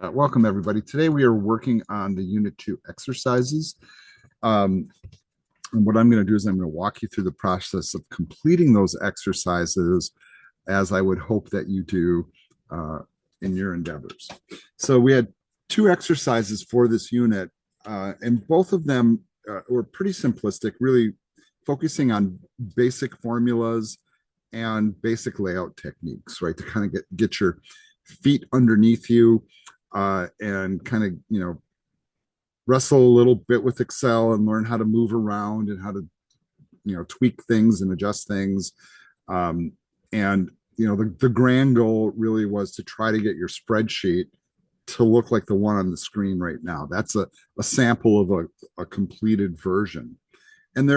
Welcome, everybody. Today we are working on the Unit 2 exercises. Um, and what I'm going to do is I'm going to walk you through the process of completing those exercises as I would hope that you do in your endeavors. So we had two exercises for this unit, and both of them were pretty simplistic, really focusing on basic formulas and basic layout techniques, right? To kind of get your feet underneath you and kind of, wrestle a little bit with Excel and learn how to move around and how to, tweak things and adjust things. Um, and, the grand goal really was to try to get your spreadsheet to look like the one on the screen right now. That's a sample of a completed version. And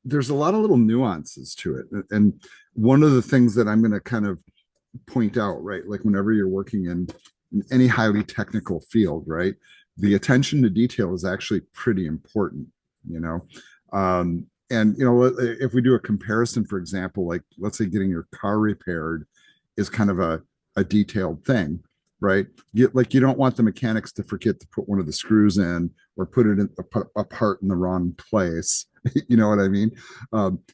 there's a lot of little nuances to it. And one of the things that I'm going to kind of point out, right? Like whenever you're working in any highly technical field, right? The attention to detail is actually pretty important, you know. And if we do a comparison, for example, like let's say getting your car repaired is kind of a detailed thing, right? You don't want the mechanics to forget to put one of the screws in or put it in a part in the wrong place. You know what I mean?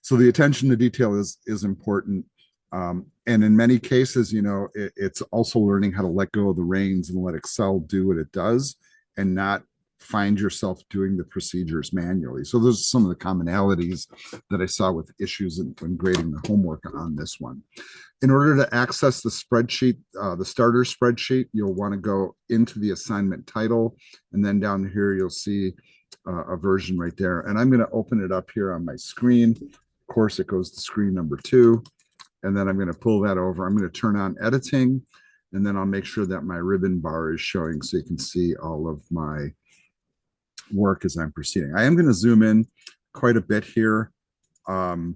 So the attention to detail is important. And in many cases, it's also learning how to let go of the reins and let Excel do what it does and not find yourself doing the procedures manually. So those are some of the commonalities that I saw with issues in grading the homework on this one. In order to access the spreadsheet, the starter spreadsheet, you'll want to go into the assignment title, and then down here you'll see a version right there. And I'm going to open it up here on my screen. Of course, it goes to screen number 2. And then I'm going to pull that over. I'm going to turn on editing, and then I'll make sure that my ribbon bar is showing so you can see all of my work as I'm proceeding. I am going to zoom in quite a bit here. But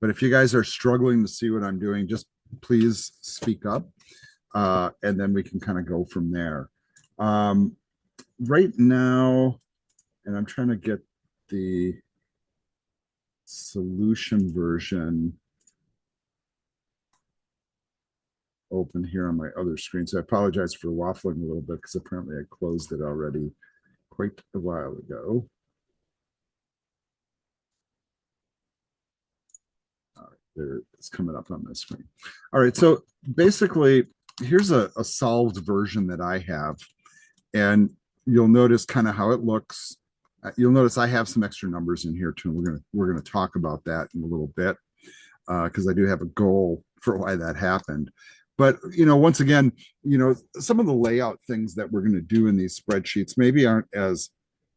if you guys are struggling to see what I'm doing, just please speak up, and then we can kind of go from there. Right now, and I'm trying to get the solution version open here on my other screen. So I apologize for waffling a little bit because apparently I closed it already quite a while ago. All right, there it's coming up on the screen. All right, so basically, here's a solved version that I have, and you'll notice kind of how it looks. You'll notice I have some extra numbers in here too. We're gonna talk about that in a little bit because I do have a goal for why that happened. But once again, some of the layout things that we're going to do in these spreadsheets maybe aren't as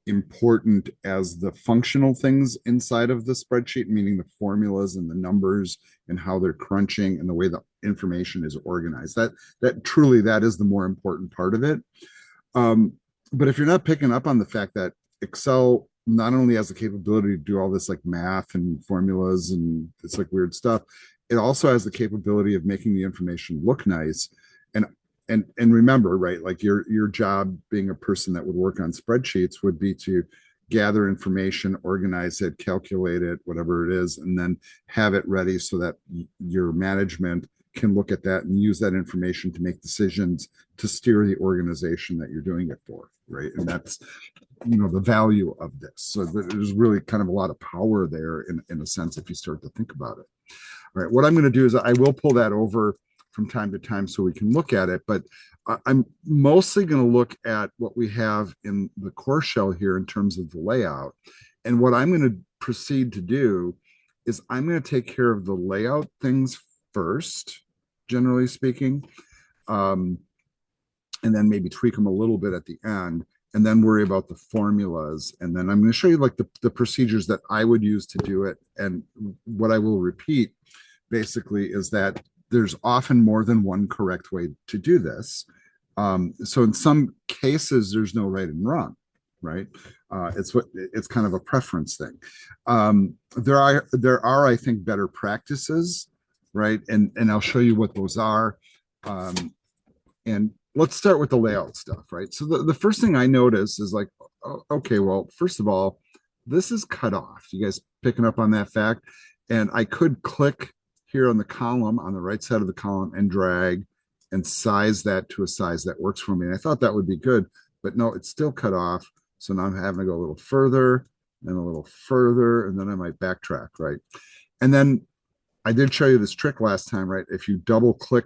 important as the functional things inside of the spreadsheet, meaning the formulas and the numbers and how they're crunching and the way the information is organized. That truly that is the more important part of it. But if you're not picking up on the fact that Excel not only has the capability to do all this like math and formulas and it's like weird stuff, it also has the capability of making the information look nice. And remember, right, like your job being a person that would work on spreadsheets would be to gather information, organize it, calculate it, whatever it is, and then have it ready so that your management can look at that and use that information to make decisions to steer the organization that you're doing it for, right? And that's the value of this. So there's really kind of a lot of power there in a sense if you start to think about it. All right, what I'm going to do is I will pull that over from time to time so we can look at it, but I'm mostly going to look at what we have in the core shell here in terms of the layout. And what I'm going to proceed to do is I'm going to take care of the layout things first, generally speaking, and then maybe tweak them a little bit at the end, and then worry about the formulas. And then I'm going to show you like the procedures that I would use to do it. And what I will repeat basically is that there's often more than one correct way to do this. So in some cases, there's no right and wrong, right? It's kind of a preference thing. There are I think better practices, right? And I'll show you what those are. And let's start with the layout stuff, right? So the first thing I notice is like, okay, well, first of all, this is cut off. You guys picking up on that fact? And I could click here on the column on the right side of the column and drag and size that to a size that works for me. And I thought that would be good, but no, it's still cut off. So now I'm having to go a little further and a little further, and then I might backtrack, right? And then I did show you this trick last time, right? If you double click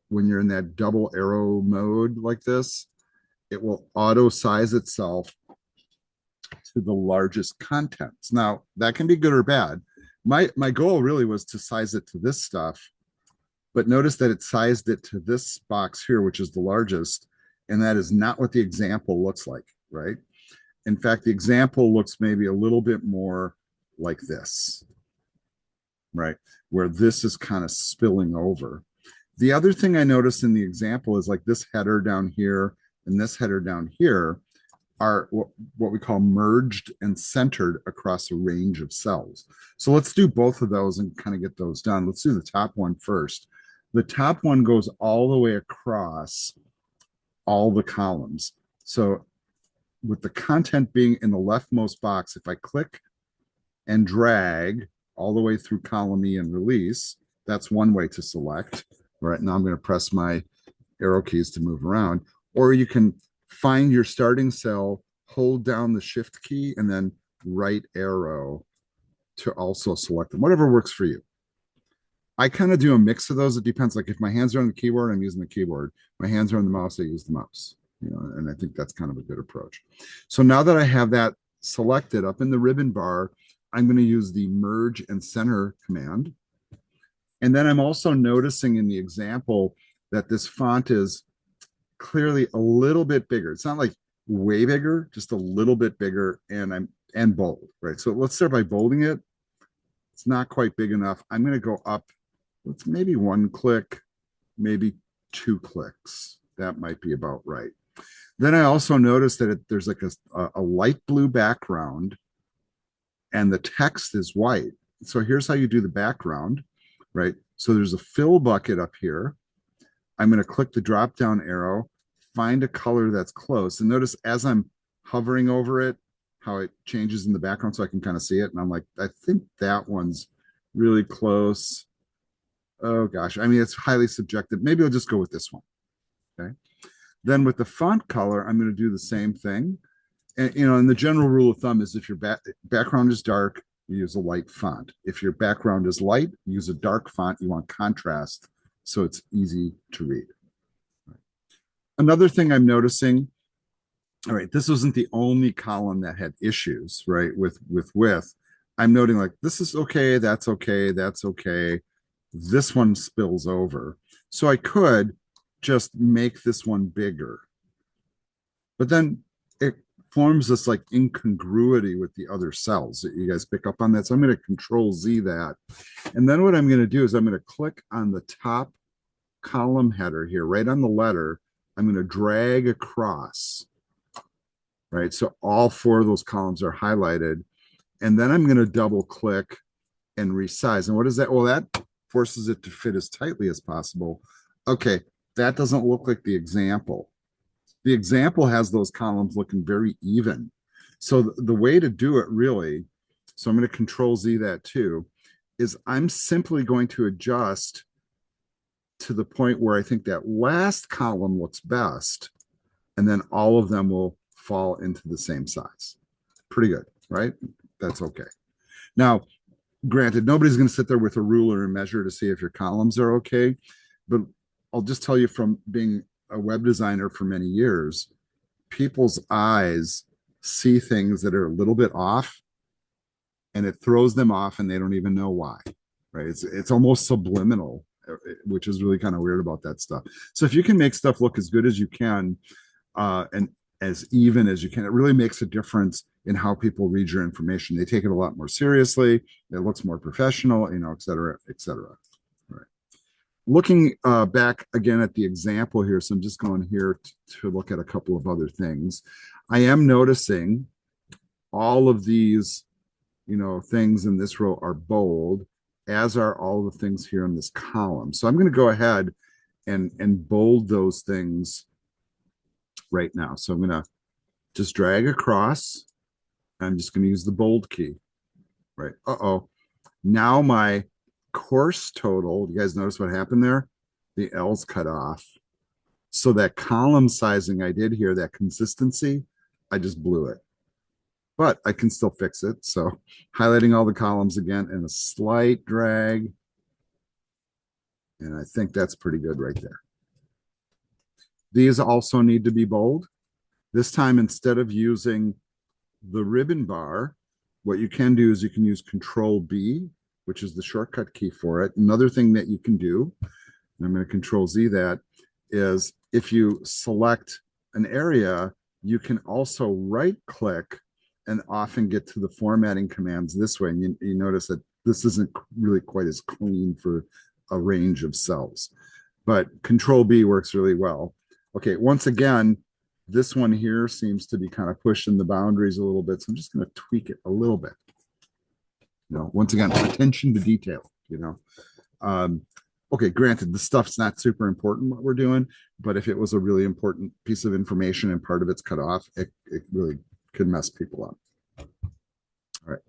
when you're in that double arrow mode like this, it will auto size itself to the largest contents. Now, that can be good or bad. My goal really was to size it to this stuff, but notice that it sized it to this box here, which is the largest, and that is not what the example looks like, right? In fact, the example looks maybe a little bit more like this, right? Where this is kind of spilling over. The other thing I noticed in the example is like this header down here and this header down here are what we call merged and centered across a range of cells. So let's do both of those and kind of get those done. Let's do the top one first. The top one goes all the way across all the columns. So with the content being in the leftmost box, if I click and drag all the way through column E and release, that's one way to select. Right now I'm going to press my arrow keys to move around. Or you can find your starting cell, hold down the shift key, and then right arrow to also select them, whatever works for you. I kind of do a mix of those. It depends. Like if my hands are on the keyboard, I'm using the keyboard. My hands are on the mouse, I use the mouse. You know, and I think that's kind of a good approach. So now that I have that selected up in the ribbon bar, I'm going to use the merge and center command. And then I'm also noticing in the example that this font is clearly a little bit bigger. It's not like way bigger, just a little bit bigger, and bold, right? So let's start by bolding it. It's not quite big enough. I'm going to go up. Let's maybe one click, maybe two clicks. That might be about right. Then I also noticed that there's like a light blue background and the text is white. So here's how you do the background, right? So there's a fill bucket up here. I'm going to click the drop down arrow, find a color that's close. And notice as I'm hovering over it, how it changes in the background so I can kind of see it. And I'm like, I think that one's really close. Oh gosh, I mean, it's highly subjective. Maybe I'll just go with this one. Okay. Then with the font color, I'm going to do the same thing. And, you know, and the general rule of thumb is if your background is dark, you use a light font. If your background is light, use a dark font. You want contrast so it's easy to read. Another thing I'm noticing, all right, this wasn't the only column that had issues, right, with width. I'm noting like this is okay, that's okay, that's okay. This one spills over. So I could just make this one bigger. But then it forms this like incongruity with the other cells. You guys pick up on that? So I'm going to Control Z that. And then what I'm going to do is I'm going to click on the top column header here, right on the letter. I'm going to drag across, right? So all four of those columns are highlighted. And then I'm going to double click and resize. And what is that? Well, that forces it to fit as tightly as possible. Okay, that doesn't look like the example. The example has those columns looking very even. So the way to do it really, so I'm going to Control Z that too, is I'm simply going to adjust to the point where I think that last column looks best, and then all of them will fall into the same size. Pretty good, right? That's okay. Now, granted, nobody's going to sit there with a ruler and measure to see if your columns are okay, but I'll just tell you from being a web designer for many years, people's eyes see things that are a little bit off and it throws them off and they don't even know why, right? It's almost subliminal, which is really kind of weird about that stuff. So if you can make stuff look as good as you can and as even as you can, it really makes a difference in how people read your information. They take it a lot more seriously. It looks more professional, you know, et cetera, et cetera. Right. Looking back again at the example here, so I'm just going here to look at a couple of other things. I am noticing all of these, you know, things in this row are bold, as are all the things here in this column. So I'm going to go ahead and bold those things right now. So I'm going to just drag across. I'm just going to use the bold key, right? Uh-oh. Now my course total, you guys notice what happened there? The L's cut off. So that column sizing I did here, that consistency, I just blew it. But I can still fix it. So highlighting all the columns again and a slight drag. And I think that's pretty good right there. These also need to be bold. This time, instead of using the ribbon bar, what you can do is you can use Control B, which is the shortcut key for it. Another thing that you can do, and I'm going to Control Z that, is if you select an area, you can also right click and often get to the formatting commands this way. And you notice that this isn't really quite as clean for a range of cells, but Control B works really well. Okay, once again, this one here seems to be kind of pushing the boundaries a little bit. So I'm just going to tweak it a little bit. Once again, attention to detail, okay, granted, the stuff's not super important what we're doing, but if it was a really important piece of information and part of it's cut off, it really could mess people up. All right,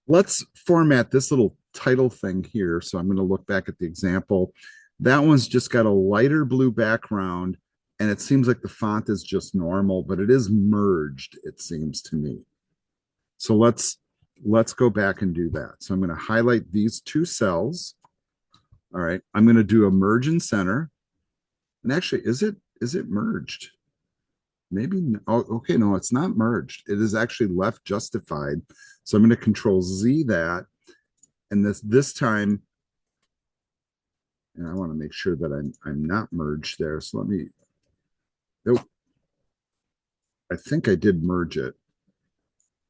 let's format this little title thing here. So I'm going to look back at the example. That one's just got a lighter blue background, and it seems like the font is just normal, but it is merged, it seems to me. So let's go back and do that. So I'm going to highlight these two cells. All right, I'm going to do a merge in center. And actually, is it merged? Maybe, oh, okay, no, it's not merged. It is actually left justified. So I'm going to Control Z that. And this time, and I want to make sure that I'm not merged there. So let me, nope. I think I did merge it.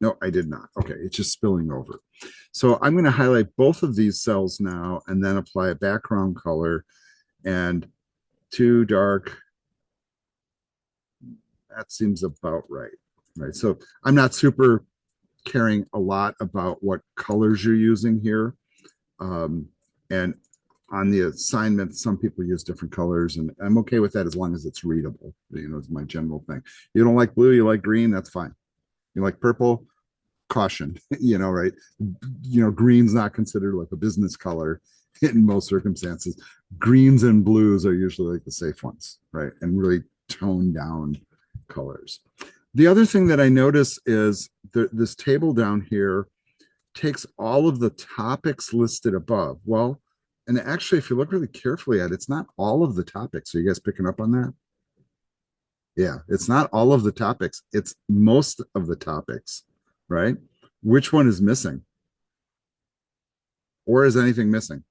No, I did not. Okay, it's just spilling over. So I'm going to highlight both of these cells now and then apply a background color and too dark. That seems about right. Right. So I'm not super caring a lot about what colors you're using here. And on the assignment, some people use different colors, and I'm okay with that as long as it's readable. It's my general thing. You don't like blue, you like green, that's fine. You like purple, caution, right? Green's not considered like a business color in most circumstances. Greens and blues are usually like the safe ones, right? And really toned down colors. The other thing that I notice is this table down here takes all of the topics listed above. Well, and actually, if you look really carefully at it, it's not all of the topics. Are you guys picking up on that? Yeah, it's not all of the topics. It's most of the topics, right? Which one is missing? Or is anything missing?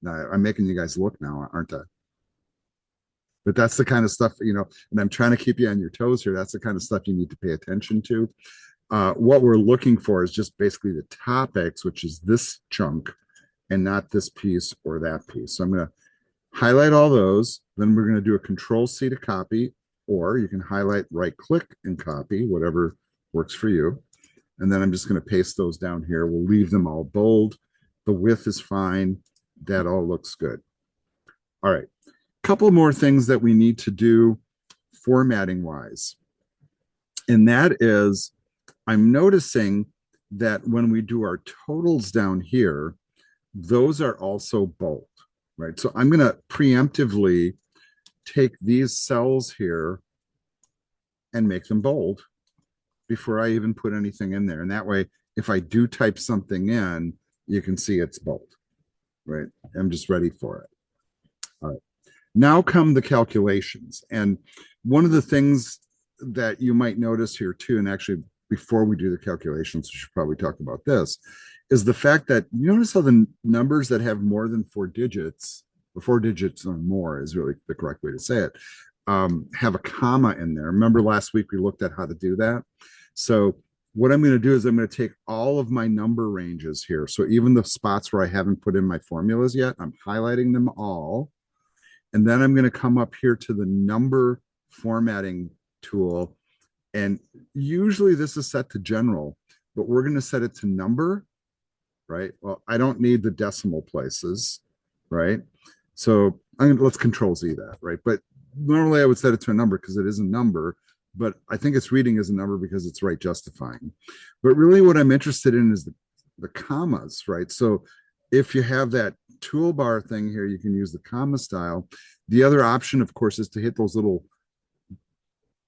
Now, I'm making you guys look now, aren't I? But that's the kind of stuff, and I'm trying to keep you on your toes here. That's the kind of stuff you need to pay attention to. What we're looking for is just basically the topics, which is this chunk, and not this piece or that piece. So I'm going to highlight all those. Then we're going to do a Control C to copy, or you can highlight, right click and copy, whatever works for you. And then I'm just going to paste those down here. We'll leave them all bold. The width is fine. That all looks good. All right. Couple more things that we need to do formatting wise. And that is, I'm noticing that when we do our totals down here, those are also bold, right? So I'm going to preemptively take these cells here and make them bold before I even put anything in there. And that way, if I do type something in, you can see it's bold, right? I'm just ready for it. All right. Now come the calculations. And one of the things that you might notice here too, and actually before we do the calculations, we should probably talk about this, is the fact that you notice how the numbers that have more than 4 digits, or 4 digits or more is really the correct way to say it, have a comma in there. Remember last week we looked at how to do that? So what I'm going to do is I'm going to take all of my number ranges here. So even the spots where I haven't put in my formulas yet, I'm highlighting them all. And then I'm going to come up here to the number formatting tool. And usually this is set to general, but we're going to set it to number, right? Well, I don't need the decimal places, right? So let's Control Z that, right? But normally I would set it to a number because it is a number, but I think it's reading as a number because it's right, justifying. But really what I'm interested in is the commas, right? So if you have that toolbar thing here, you can use the comma style. The other option, of course, is to hit those little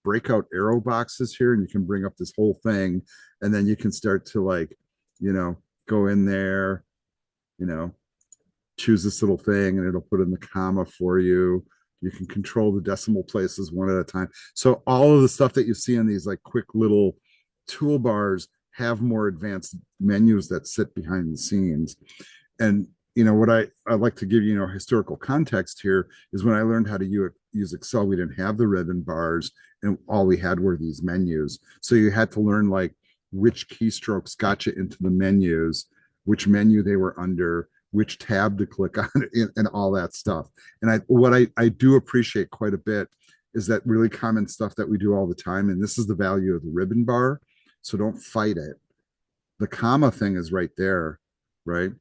breakout arrow boxes here, and you can bring up this whole thing, and then you can start to like, you know, go in there, you know, choose this little thing, and it'll put in the comma for you. You can control the decimal places one at a time. So all of the stuff that you see in these like quick little toolbars have more advanced menus that sit behind the scenes. And what I like to give historical context here is when I learned how to use Excel, we didn't have the ribbon bars, and all we had were these menus. So you had to learn like which keystrokes got you into the menus, which menu they were under, which tab to click on, and all that stuff. And what I do appreciate quite a bit is that really common stuff that we do all the time. And this is the value of the ribbon bar. So don't fight it. The comma thing is right there, right?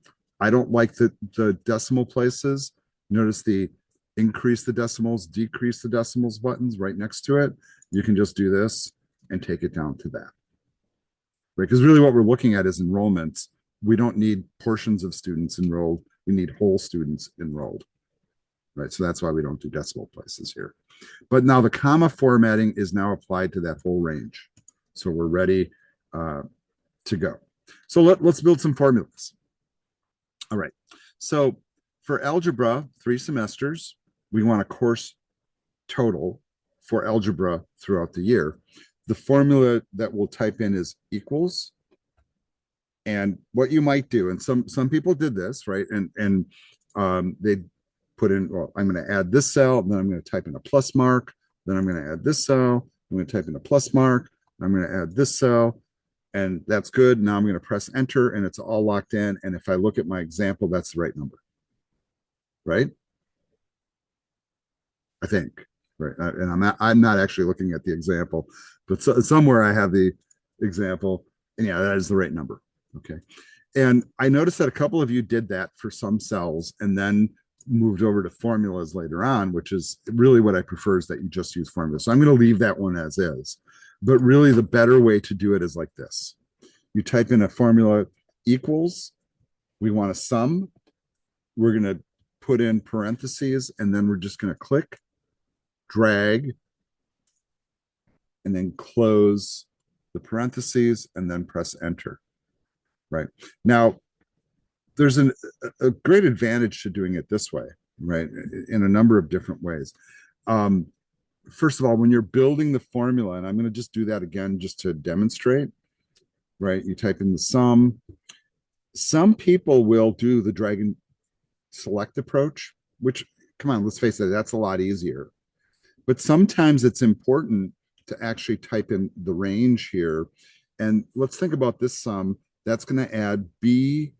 I don't like the decimal places. Notice the increase the decimals, decrease the decimals buttons right next to it. You can just do this and take it down to that, right? Because really what we're looking at is enrollments. We don't need portions of students enrolled. We need whole students enrolled, right? So that's why we don't do decimal places here. But now the comma formatting is now applied to that whole range. So we're ready to go. So let's build some formulas. All right. So for algebra, 3 semesters, we want a course total for algebra throughout the year. The formula that we'll type in is equals. And what you might do, and some people did this, right? And they put in, well, I'm going to add this cell, then I'm going to type in a plus mark, then I'm going to add this cell, I'm going to type in a plus mark, I'm going to add this cell, and that's good. Now I'm going to press enter, and it's all locked in. And if I look at my example, that's the right number, right? I think, right? And I'm not actually looking at the example, but somewhere I have the example, and yeah, that is the right number. Okay. And I noticed that a couple of you did that for some cells and then moved over to formulas later on, which is really what I prefer, is that you just use formulas. So I'm going to leave that one as is. But really, the better way to do it is like this. You type in a formula equals, we want a sum. We're going to put in parentheses, and then we're just going to click, drag, and then close the parentheses, and then press enter. Right. Now, there's a great advantage to doing it this way, right? In a number of different ways. First of all, when you're building the formula, and I'm going to just do that again just to demonstrate, right? You type in the sum. Some people will do the drag and select approach, which, come on, let's face it, that's a lot easier. But sometimes it's important to actually type in the range here. And let's think about this sum. That's going to add B6,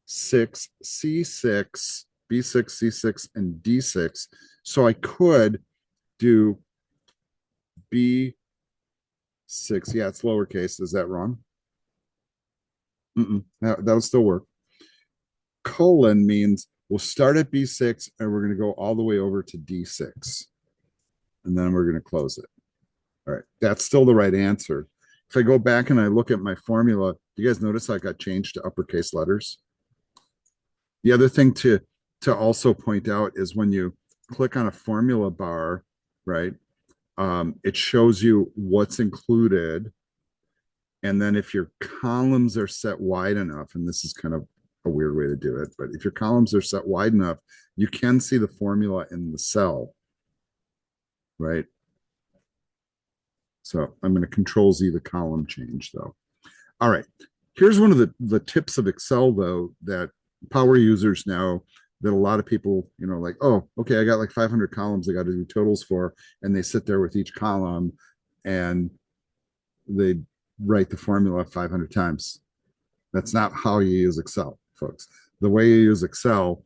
C6, B6, C6, and D6. So I could do B6. Yeah, it's lowercase. Is that wrong? That'll still work. Colon means we'll start at B6 and we're going to go all the way over to D6. And then we're going to close it. All right, that's still the right answer. If I go back and I look at my formula, do you guys notice I got changed to uppercase letters? The other thing to also point out is when you click on a formula bar, right, it shows you what's included. And then if your columns are set wide enough, and this is kind of a weird way to do it, but if your columns are set wide enough, you can see the formula in the cell, right? So I'm going to Control Z the column change though. All right. Here's one of the tips of Excel though, that power users know, that a lot of people, like, oh, okay, I got like 500 columns I got to do totals for. And they sit there with each column and they write the formula 500 times. That's not how you use Excel, folks. The way you use Excel,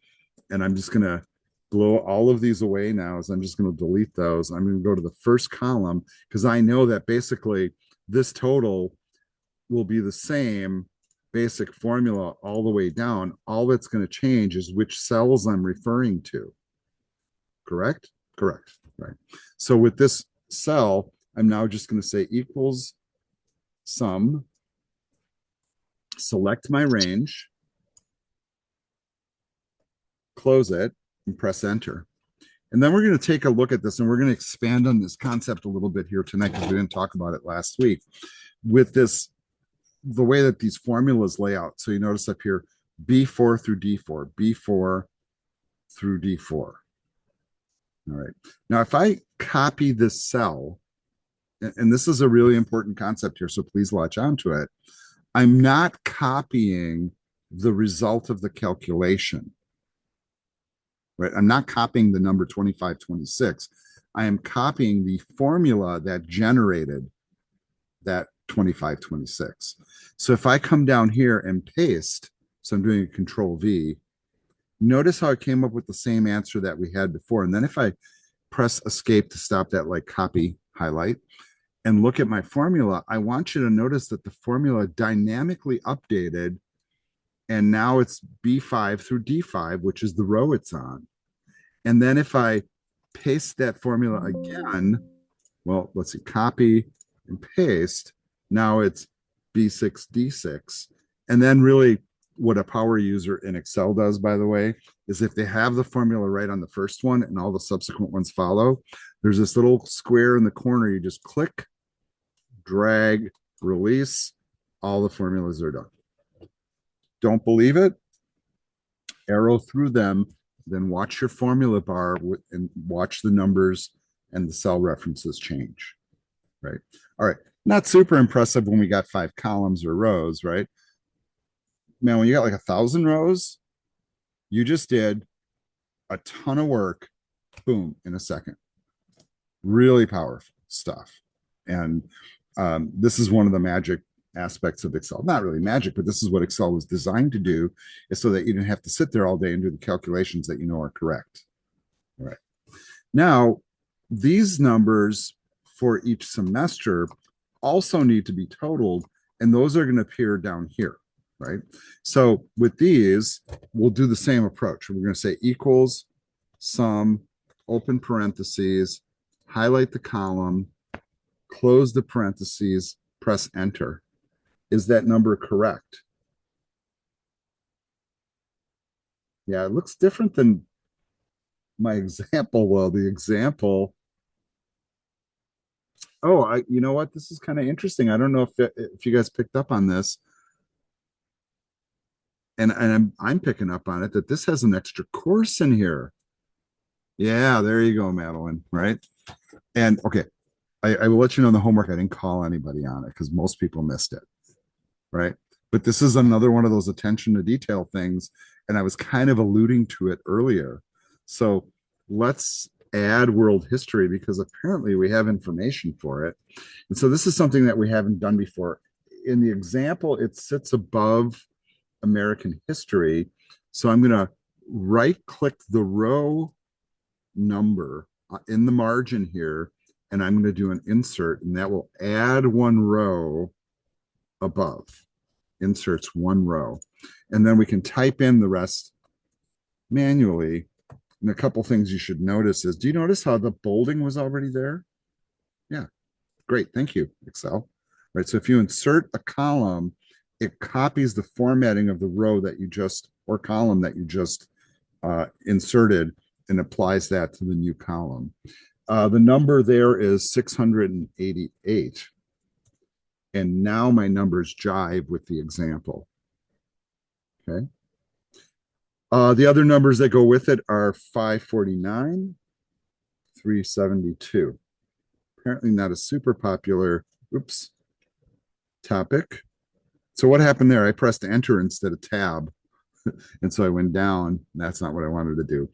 and I'm just going to blow all of these away now, is I'm just going to delete those. I'm going to go to the first column because I know that basically this total will be the same basic formula all the way down. All that's going to change is which cells I'm referring to. Correct? Correct. Right. So with this cell, I'm now just going to say equals sum, select my range, close it and press enter. And then we're going to take a look at this and we're going to expand on this concept a little bit here tonight because we didn't talk about it last week with this, the way that these formulas lay out. So you notice up here, B4 through D4, B4 through D4. All right. Now, if I copy this cell, and this is a really important concept here, so please latch onto it. I'm not copying the result of the calculation, right? I'm not copying the number 2526. I am copying the formula that generated that 2526. So if I come down here and paste, so I'm doing a control V, notice how I came up with the same answer that we had before. And then if I press escape to stop that like copy highlight and look at my formula, I want you to notice that the formula dynamically updated. And now it's B5 through D5, which is the row it's on. And then if I paste that formula again, well, let's see, copy and paste. Now it's B6, D6. And then really what a power user in Excel does, by the way, is if they have the formula right on the first one and all the subsequent ones follow, there's this little square in the corner. You just click, drag, release, all the formulas are done. Don't believe it? Arrow through them, then watch your formula bar and watch the numbers and the cell references change, right? All right, not super impressive when we got 5 columns or rows, right? Man, when you got like 1,000 rows, you just did a ton of work, boom, in a second. Really powerful stuff. And this is one of the magic aspects of Excel. Not really magic, but this is what Excel was designed to do, is so that you didn't have to sit there all day and do the calculations that you know are correct. All right. Now, these numbers for each semester also need to be totaled, and those are going to appear down here, right? So with these, we'll do the same approach. We're going to say equals sum, open parentheses, highlight the column, close the parentheses, press enter. Is that number correct? Yeah, it looks different than my example. Well, the example. Oh, you know what? This is kind of interesting. I don't know if you guys picked up on this, and I'm picking up on it that this has an extra course in here. Yeah, there you go, Madeline. Right, and okay, I will let you know in the homework. I didn't call anybody on it because most people missed it. Right, but this is another one of those attention to detail things, and I was kind of alluding to it earlier. So let's add world history because apparently we have information for it. And so this is something that we haven't done before. In the example, it sits above American history. So I'm going to right click the row number in the margin here, and I'm going to do an insert, and that will add one row above. Inserts one row. And then we can type in the rest manually. And a couple things you should notice is, do you notice how the bolding was already there? Yeah, great. Thank you, Excel. Right, so if you insert a column, it copies the formatting of the row that you just, or column that you just inserted and applies that to the new column. The number there is 688. And now my numbers jive with the example. Okay. The other numbers that go with it are 549, 372. Apparently not a super popular, topic. So what happened there? I pressed enter instead of tab. And so I went down. That's not what I wanted to do.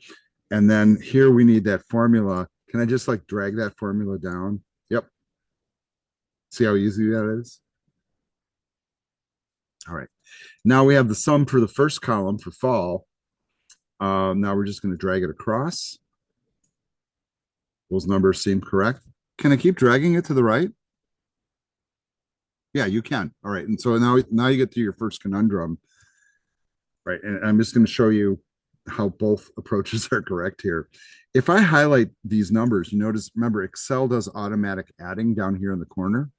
And then here we need that formula. Can I just like drag that formula down? Yep. See how easy that is? All right. Now we have the sum for the first column for fall. Now we're just going to drag it across. Those numbers seem correct. Can I keep dragging it to the right? Yeah, you can. All right. And so now you get to your first conundrum. Right. And I'm just going to show you how both approaches are correct here. If I highlight these numbers, you notice, remember, Excel does automatic adding down here in the corner.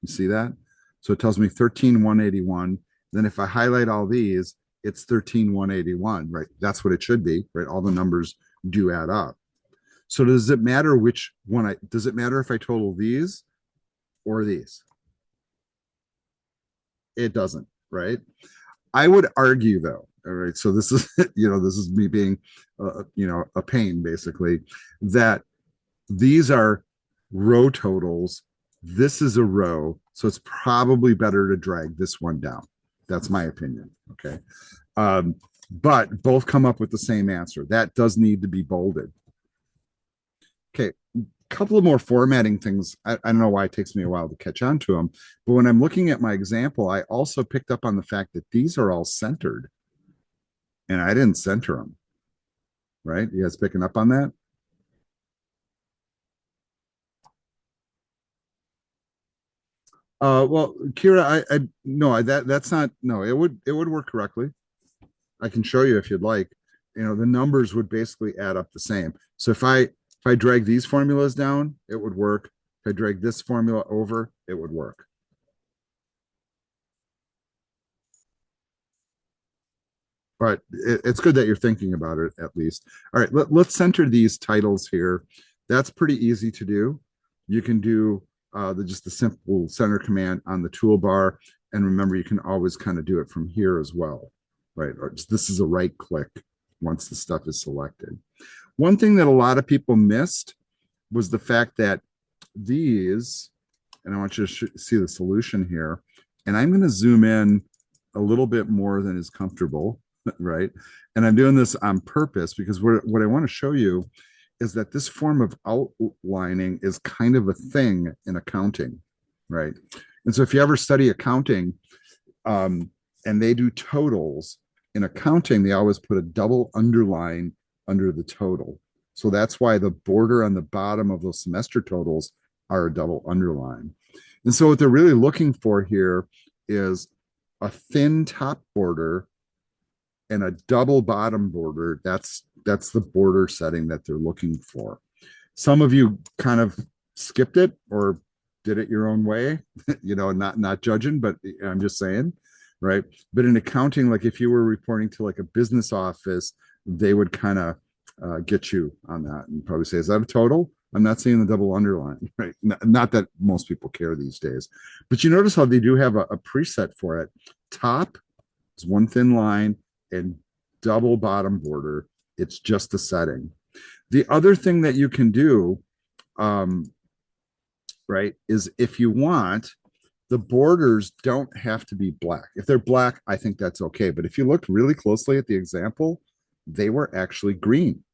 You see that? So it tells me 13,181. Then if I highlight all these, it's 13,181, right? That's what it should be, right? All the numbers do add up. So does it matter which one does it matter if I total these or these? It doesn't, right? I would argue though, all right, so this is, this is me being, a pain basically, that these are row totals. This is a row. So it's probably better to drag this one down. That's my opinion. Okay. But both come up with the same answer. That does need to be bolded. Okay. Couple of more formatting things. I don't know why it takes me a while to catch on to them, but when I'm looking at my example, I also picked up on the fact that these are all centered and I didn't center them. Right? You guys picking up on that? Well, Kira, I no, that's not, no, it would work correctly. I can show you if you'd like. The numbers would basically add up the same. So if I drag these formulas down, it would work. If I drag this formula over, it would work. But it's good that you're thinking about it at least. All right, let's center these titles here. That's pretty easy to do. You can do just the simple center command on the toolbar. And remember, you can always kind of do it from here as well, right? Or just, this is a right click once the stuff is selected. One thing that a lot of people missed was the fact that these, and I want you to see the solution here, and I'm going to zoom in a little bit more than is comfortable, right? And I'm doing this on purpose because what I want to show you is that this form of outlining is kind of a thing in accounting, right? And so if you ever study accounting, and they do totals, in accounting, they always put a double underline under the total. So that's why the border on the bottom of those semester totals are a double underline. And so what they're really looking for here is a thin top border and a double bottom border. That's the border setting that they're looking for. Some of you kind of skipped it or did it your own way, not judging, but I'm just saying, right? But in accounting, like if you were reporting to like a business office, they would kind of get you on that and probably say, is that a total? I'm not seeing the double underline, right? Not that most people care these days, but you notice how they do have a preset for it. Top is one thin line and double bottom border. It's just a setting. The other thing that you can do, right, is if you want, the borders don't have to be black. If they're black, I think that's okay. But if you look really closely at the example, they were actually green.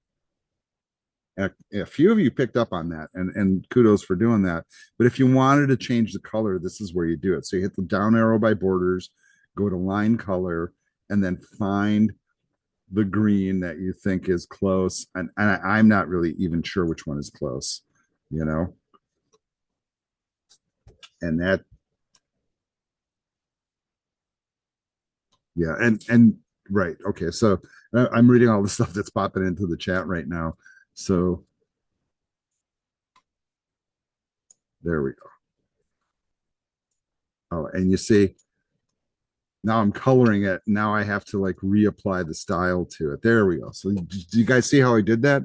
A few of you picked up on that, and kudos for doing that. But if you wanted to change the color, this is where you do it. So you hit the down arrow by borders, go to line color, and then find the green that you think is close. And I'm not really even sure which one is close, you know? And that, yeah. And right. Okay. So I'm reading all the stuff that's popping into the chat right now. So there we go. Oh, and you see, now I'm coloring it. Now I have to like reapply the style to it. There we go. So do you guys see how I did that?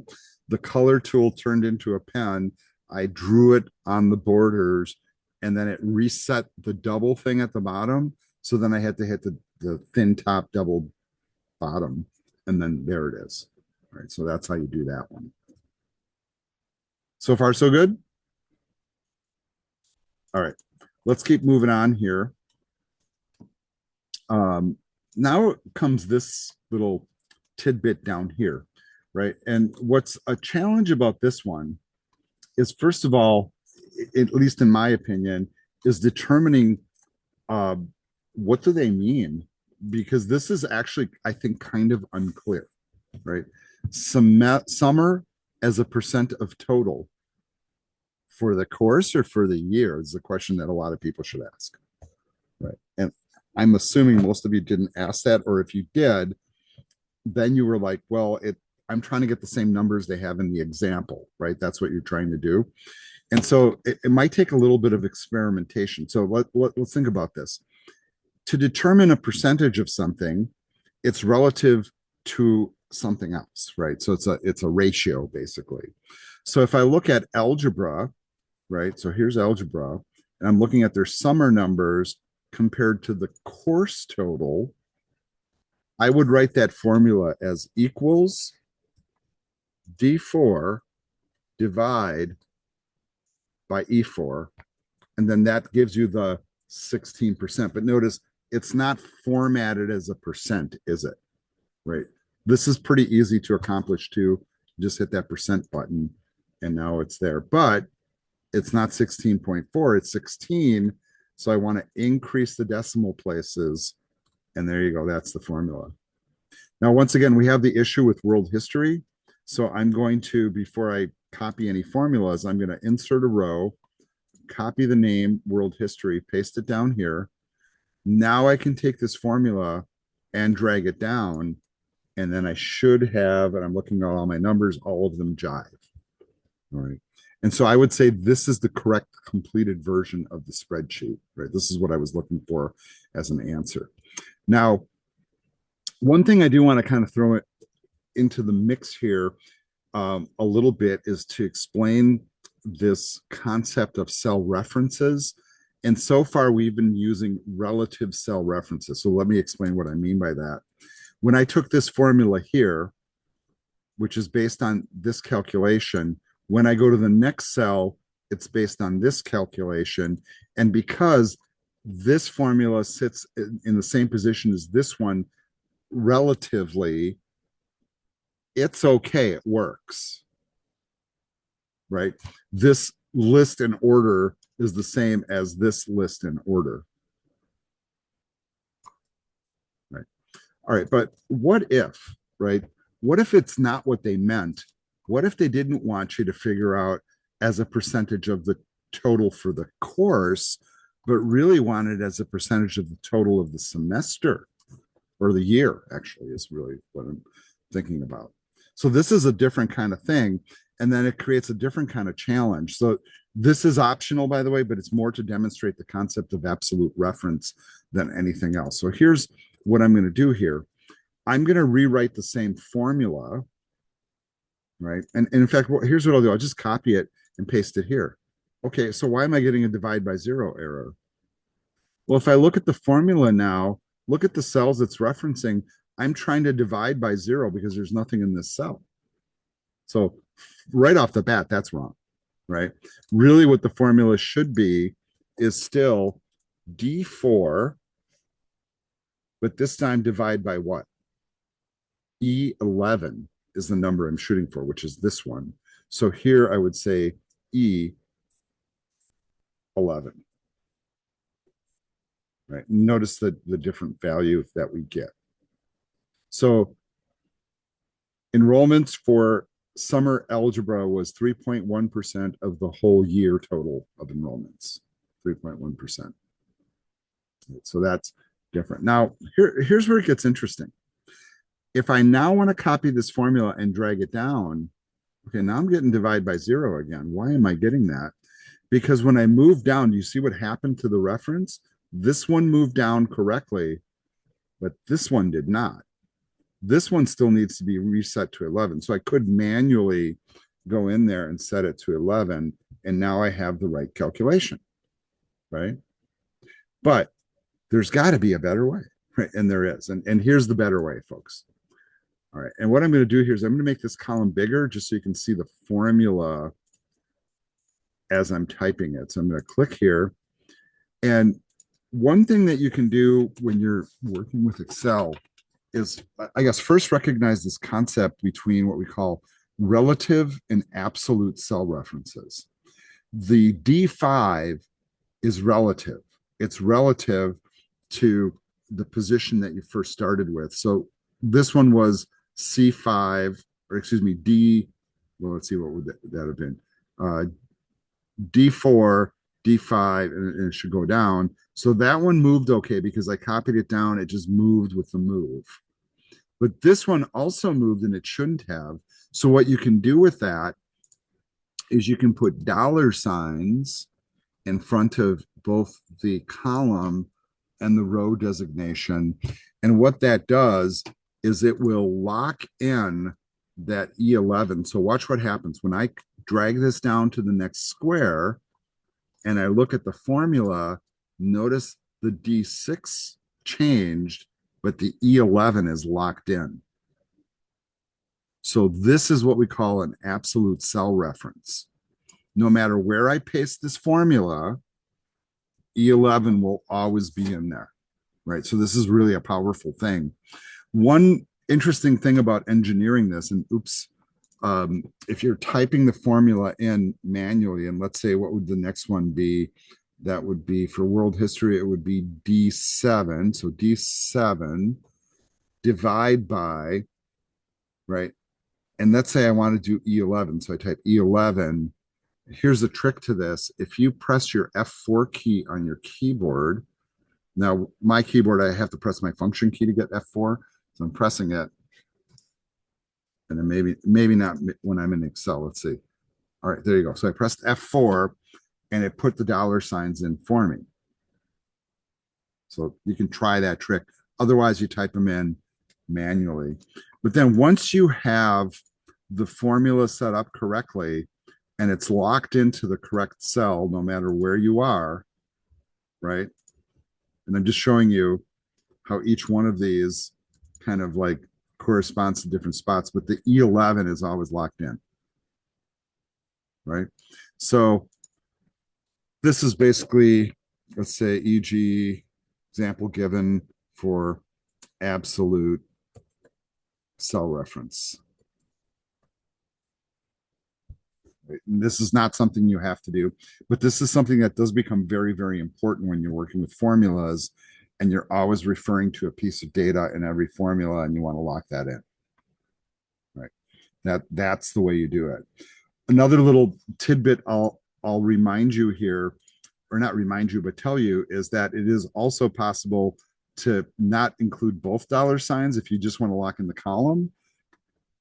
The color tool turned into a pen. I drew it on the borders and then it reset the double thing at the bottom. So then I had to hit the thin top double bottom. And then there it is. All right. So that's how you do that one. So far, so good. All right. Let's keep moving on here. Now comes this little tidbit down here, right? And what's a challenge about this one is, first of all, at least in my opinion, is determining uh, what do they mean? Because this is actually, I think, kind of unclear, right? Summer as a percent of total for the course or for the year is the question that a lot of people should ask, right? And I'm assuming most of you didn't ask that, or if you did, then you were like, well, I'm trying to get the same numbers they have in the example, right? That's what you're trying to do. And so it might take a little bit of experimentation. So let's think about this. To determine a percentage of something, it's relative to something else, right? So it's a ratio basically. So if I look at algebra, right? So here's algebra, and I'm looking at their summer numbers compared to the course total. I would write that formula as equals D4 divide by E4, and then that gives you the 16%. But notice it's not formatted as a percent, is it? Right. This is pretty easy to accomplish too. Just hit that percent button and now it's there. But it's not 16.4, it's 16. So I want to increase the decimal places. And there you go. That's the formula. Now, once again, we have the issue with world history. So I'm going to, before I copy any formulas, I'm going to insert a row, copy the name world history, paste it down here. Now I can take this formula and drag it down. And then I should have, and I'm looking at all my numbers, all of them jive. All right. And so I would say this is the correct completed version of the spreadsheet, right? This is what I was looking for as an answer. Now, one thing I do want to kind of throw it into the mix here a little bit is to explain this concept of cell references. And so far, we've been using relative cell references. So let me explain what I mean by that. When I took this formula here, which is based on this calculation, when I go to the next cell, it's based on this calculation. And because this formula sits in the same position as this one, relatively, it's okay, it works, right? This list in order is the same as this list in order, right? All right, but what if, right? What if it's not what they meant? What if they didn't want you to figure out as a percentage of the total for the course, but really wanted as a percentage of the total of the semester or the year, actually, is really what I'm thinking about. So this is a different kind of thing. And then it creates a different kind of challenge. So this is optional, by the way, but it's more to demonstrate the concept of absolute reference than anything else. So here's what I'm going to do here. I'm going to rewrite the same formula, right? And in fact, here's what I'll do. I'll just copy it and paste it here. Okay, so why am I getting a divide by zero error? Well, if I look at the formula now, look at the cells it's referencing. I'm trying to divide by zero because there's nothing in this cell. So right off the bat, that's wrong, right? Really what the formula should be is still D4, but this time divide by what? E11 is the number I'm shooting for, which is this one. So here I would say E11. Right. Notice the different value that we get. So enrollments for summer algebra was 3.1% of the whole year total of enrollments. 3.1%. So that's different. Now, here's where it gets interesting. If I now want to copy this formula and drag it down, okay, now I'm getting divide by zero again. Why am I getting that? Because when I move down, do you see what happened to the reference? This one moved down correctly, but this one did not. This one still needs to be reset to 11. So I could manually go in there and set it to 11, and now I have the right calculation, right? But there's got to be a better way, right? And there is. And here's the better way, folks. All right. And what I'm going to do here is I'm going to make this column bigger just so you can see the formula as I'm typing it. So I'm going to click here. And one thing that you can do when you're working with Excel is, I guess, first recognize this concept between what we call relative and absolute cell references. The D5 is relative. It's relative to the position that you first started with. So this one was C5, or excuse me, D, well, let's see, what would that have been? D4, D5, and it should go down. So that one moved okay because I copied it down. It just moved with the move. But this one also moved and it shouldn't have. So what you can do with that is you can put dollar signs in front of both the column and the row designation. And what that does is it will lock in that E11. So watch what happens when I drag this down to the next square and I look at the formula. Notice the D6 changed, but the E11 is locked in. So this is what we call an absolute cell reference. No matter where I paste this formula, E11 will always be in there, right? So this is really a powerful thing. One interesting thing about engineering this, and oops, if you're typing the formula in manually, and let's say what would the next one be? That would be for world history, it would be D7. So D7 divide by, right? And let's say I want to do E11. So I type E11. Here's the trick to this. If you press your F4 key on your keyboard, now my keyboard, I have to press my function key to get F4. So I'm pressing it. And then maybe not when I'm in Excel. Let's see. All right, there you go. So I pressed F4 and it put the dollar signs in for me. So you can try that trick. Otherwise, you type them in manually. But then once you have the formula set up correctly and it's locked into the correct cell, no matter where you are, right? And I'm just showing you how each one of these kind of like corresponds to different spots, but the E11 is always locked in, right? So this is basically, let's say, e.g., example given for absolute cell reference. Right? And this is not something you have to do, but this is something that does become very, very important when you're working with formulas and you're always referring to a piece of data in every formula and you want to lock that in. Right. That's the way you do it. Another little tidbit I'll remind you here, or not remind you, but tell you, is that it is also possible to not include both dollar signs. If you just want to lock in the column,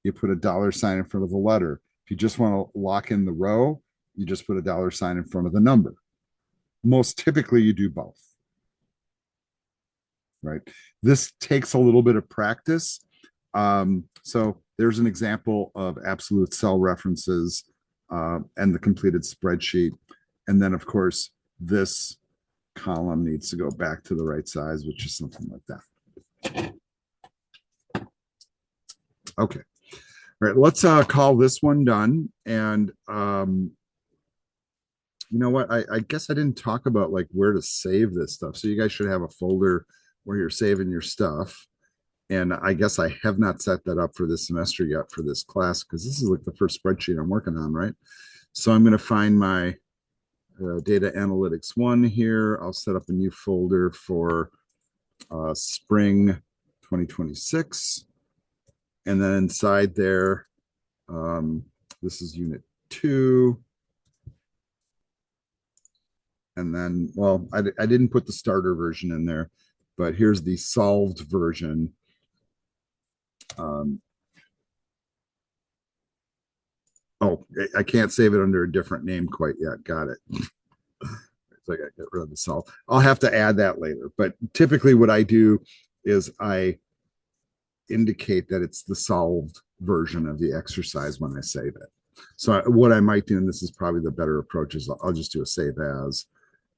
you put a dollar sign in front of the letter. If you just want to lock in the row, you just put a dollar sign in front of the number. Most typically, you do both. Right. This takes a little bit of practice. So there's an example of absolute cell references and the completed spreadsheet. And then, of course, this column needs to go back to the right size, which is something like that. Okay. All right, let's call this one done. And you know what? I guess I didn't talk about like where to save this stuff. So you guys should have a folder where you're saving your stuff. And I guess I have not set that up for this semester yet for this class because this is like the first spreadsheet I'm working on, right? So I'm going to find my data analytics one here. I'll set up a new folder for spring 2026. And then inside there, this is unit 2. And then, well, I didn't put the starter version in there, but here's the solved version. Oh, I can't save it under a different name quite yet. Got it. So I got to get rid of the solve. I'll have to add that later. But typically what I do is I indicate that it's the solved version of the exercise when I save it. So what I might do, and this is probably the better approach, is I'll just do a save as,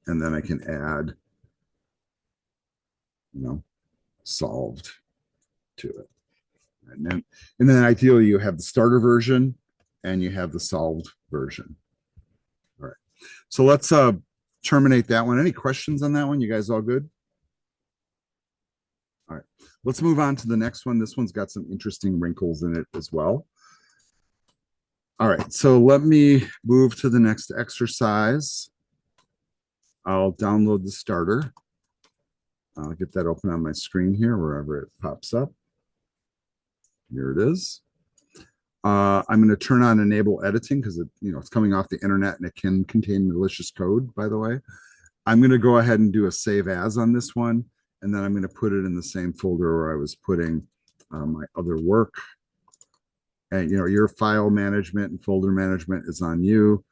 and then I can add, solved to it. And then ideally you have the starter version and you have the solved version. All right. So let's terminate that one. Any questions on that one? You guys all good? All right. Let's move on to the next one. This one's got some interesting wrinkles in it as well. All right. So let me move to the next exercise. I'll download the starter. I'll get that open on my screen here, wherever it pops up. Here it is. I'm going to turn on enable editing because it's coming off the internet and it can contain malicious code, by the way. I'm going to go ahead and do a save as on this one, and then I'm going to put it in the same folder where I was putting my other work. And your file management and folder management is on you,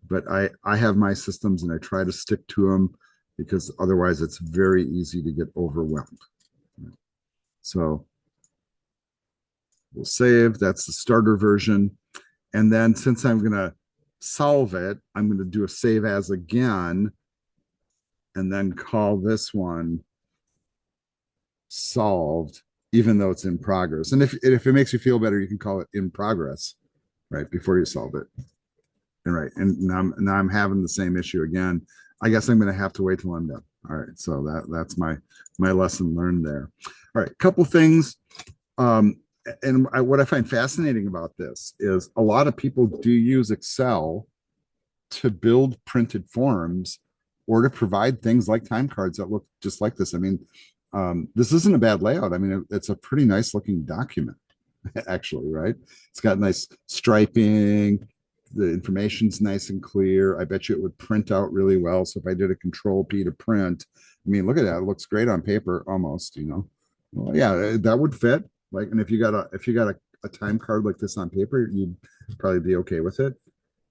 but I have my systems and I try to stick to them because otherwise it's very easy to get overwhelmed. So We'll save. That's the starter version. And then since I'm going to solve it, I'm going to do a save as again and then call this one solved, even though it's in progress. And if it makes you feel better, you can call it in progress, right, before you solve it. And right. And now I'm having the same issue again. I guess I'm going to have to wait till I'm done. All right. So that's my lesson learned there. All right. Couple things. And what I find fascinating about this is a lot of people do use Excel to build printed forms or to provide things like time cards that look just like this. I mean, this isn't a bad layout. I mean, it's a pretty nice looking document, actually, right? It's got nice striping. The information's nice and clear. I bet you it would print out really well. So if I did a control P to print, I mean, look at that. It looks great on paper almost, you know. Well, yeah, that would fit. Like, and if you got a time card like this on paper, you'd probably be okay with it.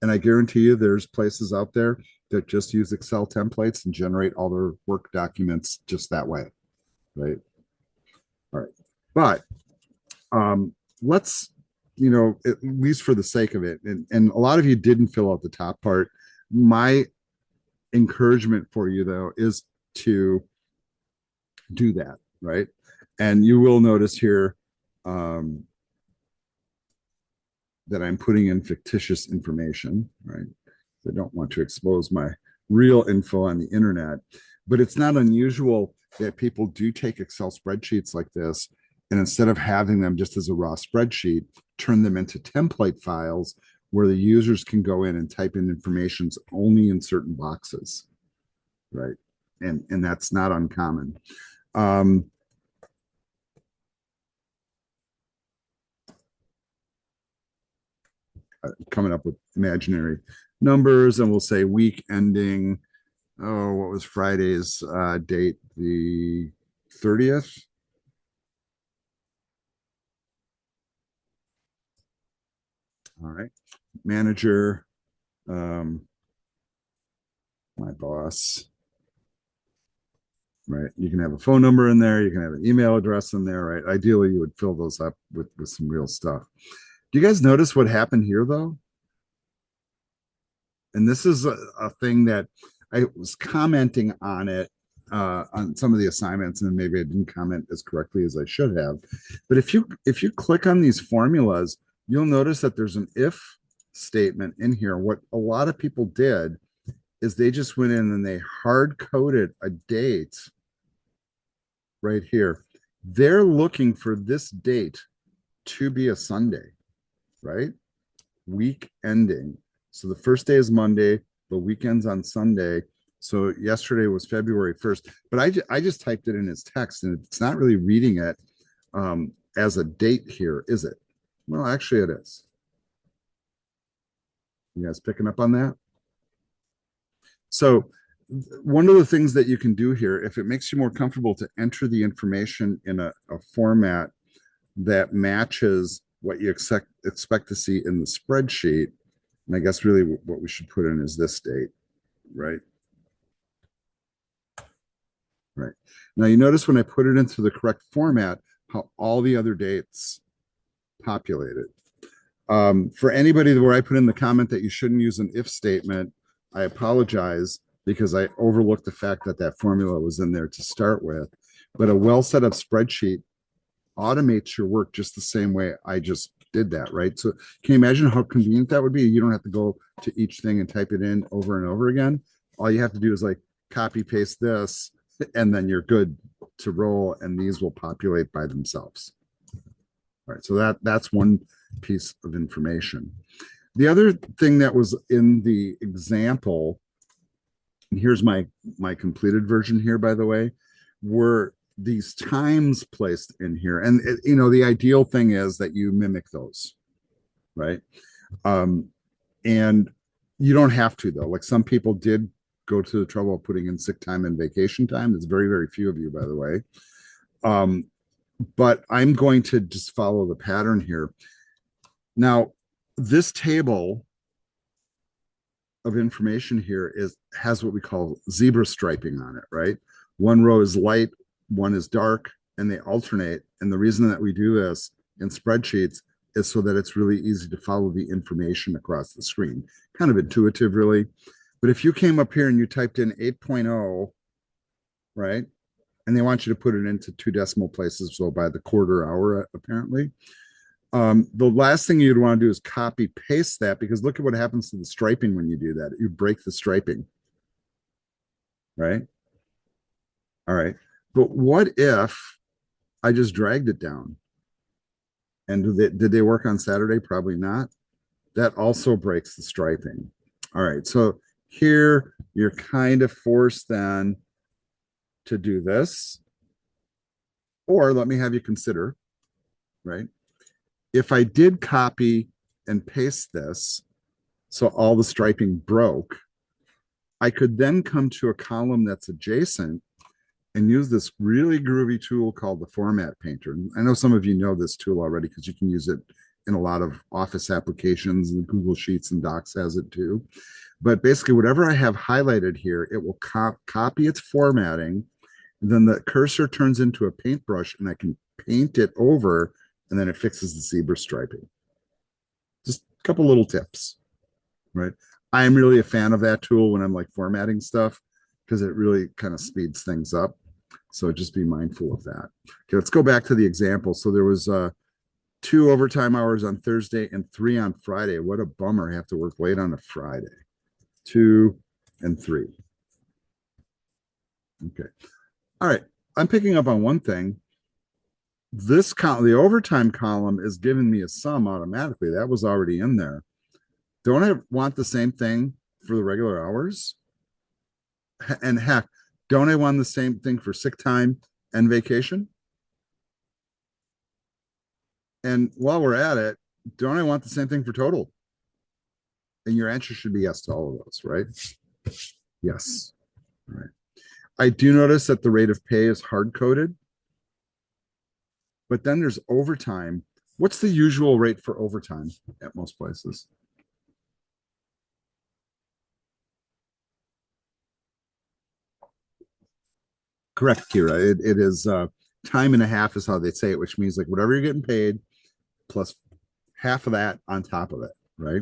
And I guarantee you there's places out there that just use Excel templates and generate all their work documents just that way. Right. All right. But let's, at least for the sake of it, and a lot of you didn't fill out the top part. My encouragement for you though is to do that, right? And you will notice here that I'm putting in fictitious information, right? I don't want to expose my real info on the internet, but it's not unusual that people do take Excel spreadsheets like this, and instead of having them just as a raw spreadsheet, turn them into template files where the users can go in and type in informations only in certain boxes, right? And that's not uncommon. Coming up with imaginary numbers, and we'll say week ending, what was Friday's date? The 30th. All right. Manager, my boss, right? You can have a phone number in there. You can have an email address in there, right? Ideally, you would fill those up with some real stuff. Do you guys notice what happened here, though? And this is a thing that I was commenting on it on some of the assignments, and maybe I didn't comment as correctly as I should have. But if you click on these formulas, you'll notice that there's an if statement in here. What a lot of people did is they just went in and they hard coded a date right here. They're looking for this date to be a Sunday, right? Week ending. So the first day is Monday, the weekend's on Sunday. So yesterday was February 1st, but I just typed it in as text, and it's not really reading it as a date here, is it? Well, actually it is. You guys picking up on that? So one of the things that you can do here, if it makes you more comfortable to enter the information in a format that matches what you expect to see in the spreadsheet, and I guess really what we should put in is this date, right? Right. Now you notice when I put it into the correct format, how all the other dates populated. For anybody where I put in the comment that you shouldn't use an if statement, I apologize because I overlooked the fact that that formula was in there to start with. But a well set up spreadsheet automates your work just the same way I just did that, right? So can you imagine how convenient that would be? You don't have to go to each thing and type it in over and over again. All you have to do is like copy paste this, and then you're good to roll, and these will populate by themselves. All right, so that's one piece of information. The other thing that was in the example, and here's my completed version here, by the way, were these times placed in here. And the ideal thing is that you mimic those, right? And you don't have to, though. Like some people did go to the trouble of putting in sick time and vacation time. There's very, very few of you, by the way. But I'm going to just follow the pattern here. Now, this table of information here has what we call zebra striping on it, right? One row is light, one is dark, and they alternate. And the reason that we do this in spreadsheets is so that it's really easy to follow the information across the screen. Kind of intuitive, really. But if you came up here and you typed in 8.0, right? And they want you to put it into two decimal places, so by the quarter hour, apparently. The last thing you'd want to do is copy paste that, because look at what happens to the striping when you do that. You break the striping, right? All right. But what if I just dragged it down? And did they work on Saturday? Probably not. That also breaks the striping. All right. So here you're kind of forced then to do this. Or let me have you consider, right? If I did copy and paste this, so all the striping broke, I could then come to a column that's adjacent and use this really groovy tool called the Format Painter. I know some of you know this tool already because you can use it in a lot of Office applications, and Google Sheets and Docs has it too. But basically, whatever I have highlighted here, it will copy its formatting. And then the cursor turns into a paintbrush and I can paint it over, and then it fixes the zebra striping. Just a couple little tips, right? I'm really a fan of that tool when I'm like formatting stuff because it really kind of speeds things up. So just be mindful of that. Okay, let's go back to the example. So there was 2 overtime hours on Thursday and 3 on Friday. What a bummer. I have to work late on a Friday. 2 and 3. Okay. All right. I'm picking up on one thing. The overtime column is giving me a sum automatically. That was already in there. Don't I want the same thing for the regular hours? And heck, don't I want the same thing for sick time and vacation? And while we're at it, don't I want the same thing for total? And your answer should be yes to all of those, right? Yes. All right. I do notice that the rate of pay is hard coded, but then there's overtime. What's the usual rate for overtime at most places? Correct, Kira. It is time and a half is how they say it, which means like whatever you're getting paid plus half of that on top of it, right?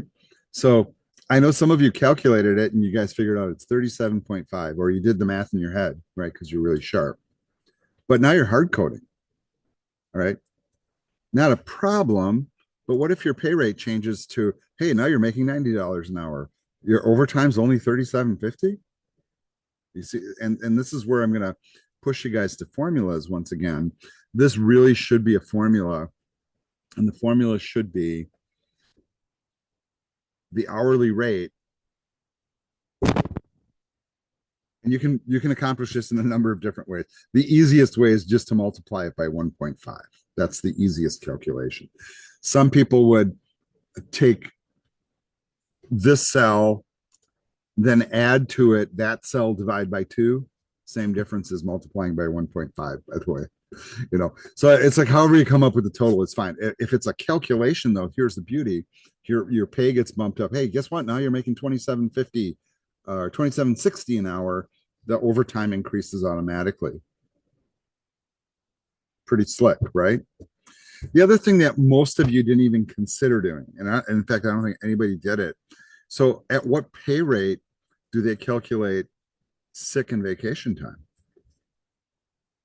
So I know some of you calculated it and you guys figured out it's 37.5, or you did the math in your head, right? Because you're really sharp. But now you're hard coding, all right? Not a problem. But what if your pay rate changes to, hey, now you're making $90 an hour? Your overtime's only 37.50. You see, and this is where I'm gonna push you guys to formulas once again. This really should be a formula, and the formula should be the hourly rate. And you can accomplish this in a number of different ways. The easiest way is just to multiply it by 1.5. That's the easiest calculation. Some people would take this cell, then add to it that cell, divide by 2. Same difference as multiplying by 1.5, by the way. So it's like however you come up with the total, it's fine. If it's a calculation, though, here's the beauty. Your pay gets bumped up. Hey, guess what? Now you're making 27.50 or 27.60 an hour. The overtime increases automatically. Pretty slick, right? The other thing that most of you didn't even consider doing, and in fact, I don't think anybody did it. So at what pay rate do they calculate sick and vacation time?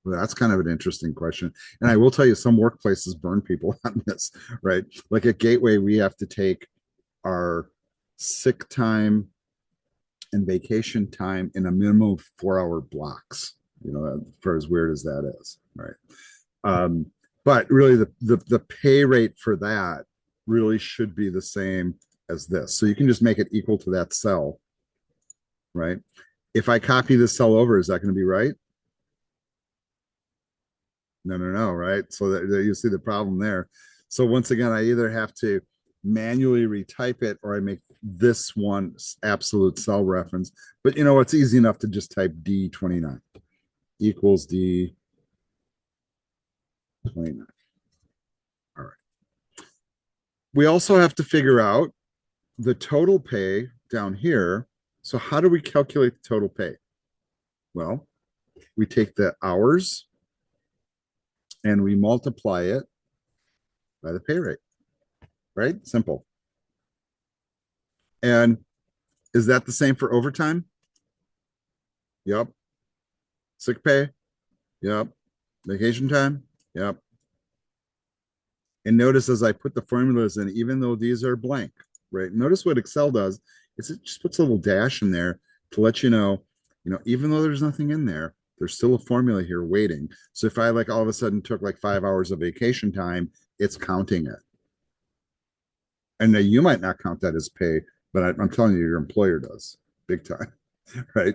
Well, that's kind of an interesting question. And I will tell you, some workplaces burn people on this, right? Like at Gateway, we have to take our sick time and vacation time in a minimum of 4-hour blocks, for as weird as that is, right? But really, the pay rate for that really should be the same as this. So you can just make it equal to that cell, right? If I copy this cell over, is that going to be right? No, right? So that you see the problem there. So once again, I either have to manually retype it or I make this one absolute cell reference. But it's easy enough to just type D29 equals D29. All right. We also have to figure out the total pay down here. So how do we calculate the total pay? Well, we take the hours and we multiply it by the pay rate, right? Simple. And is that the same for overtime? Yep. Sick pay? Yep. Vacation time? Yep. And notice as I put the formulas in, even though these are blank, right? Notice what Excel does is it just puts a little dash in there to let you know, even though there's nothing in there, there's still a formula here waiting. So if I like all of a sudden took like 5 hours of vacation time, it's counting it. And now you might not count that as pay, but I'm telling you, your employer does big time, right?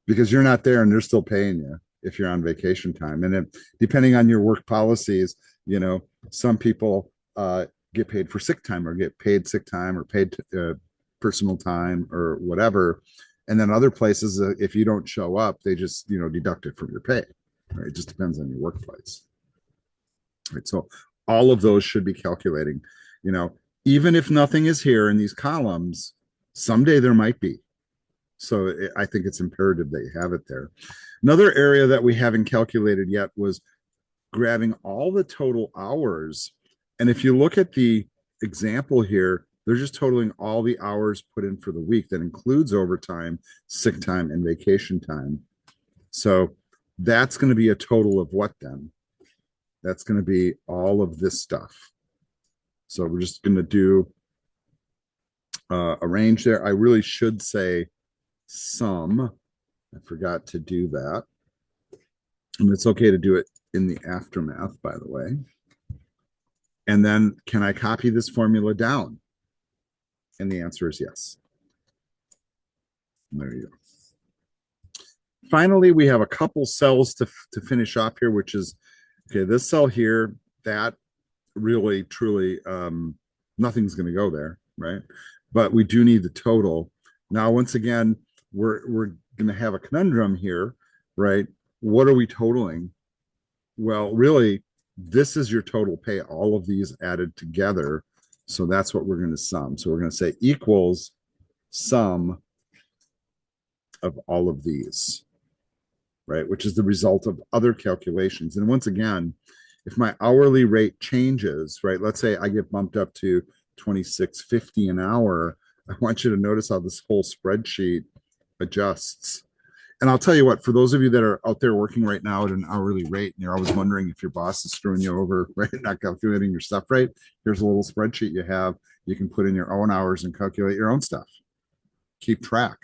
Because you're not there and they're still paying you if you're on vacation time. And then depending on your work policies, you know, some people get paid for sick time or get paid sick time or paid personal time or whatever. And then other places, if you don't show up, they just, you know, deduct it from your pay. Right? It just depends on your workplace. Right. So all of those should be calculating, you know, even if nothing is here in these columns, someday there might be. So I think it's imperative that you have it there. Another area that we haven't calculated yet was grabbing all the total hours. And if you look at the example here, they're just totaling all the hours put in for the week. That includes overtime, sick time, and vacation time. So that's going to be a total of what then? That's going to be all of this stuff. So we're just going to do a range there. I really should say sum. I forgot to do that. And it's okay to do it in the aftermath, by the way. And then can I copy this formula down? And the answer is yes. There you go. Finally, we have a couple cells to finish off here, which is, okay, this cell here, that really, truly, nothing's going to go there, right? But we do need the total. Now, once again, we're going to have a conundrum here, right? What are we totaling? Well, really, this is your total pay, all of these added together. So that's what we're going to sum. So we're going to say equals sum of all of these, right? Which is the result of other calculations. And once again, if my hourly rate changes, right? Let's say I get bumped up to $26.50 an hour. I want you to notice how this whole spreadsheet adjusts. And I'll tell you what, for those of you that are out there working right now at an hourly rate, and you're always wondering if your boss is screwing you over, right? Not calculating your stuff right. Here's a little spreadsheet you have. You can put in your own hours and calculate your own stuff. Keep track.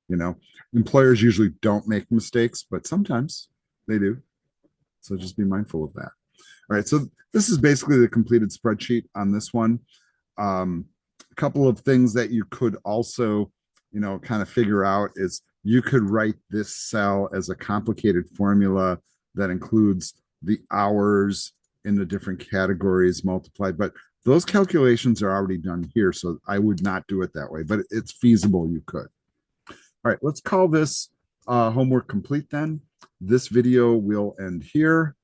You know, employers usually don't make mistakes, but sometimes they do. So just be mindful of that. All right. So this is basically the completed spreadsheet on this one. A couple of things that you could also, you know, kind of figure out is you could write this cell as a complicated formula that includes the hours in the different categories multiplied, but those calculations are already done here. So I would not do it that way, but it's feasible. You could. All right, let's call this homework complete then. This video will end here.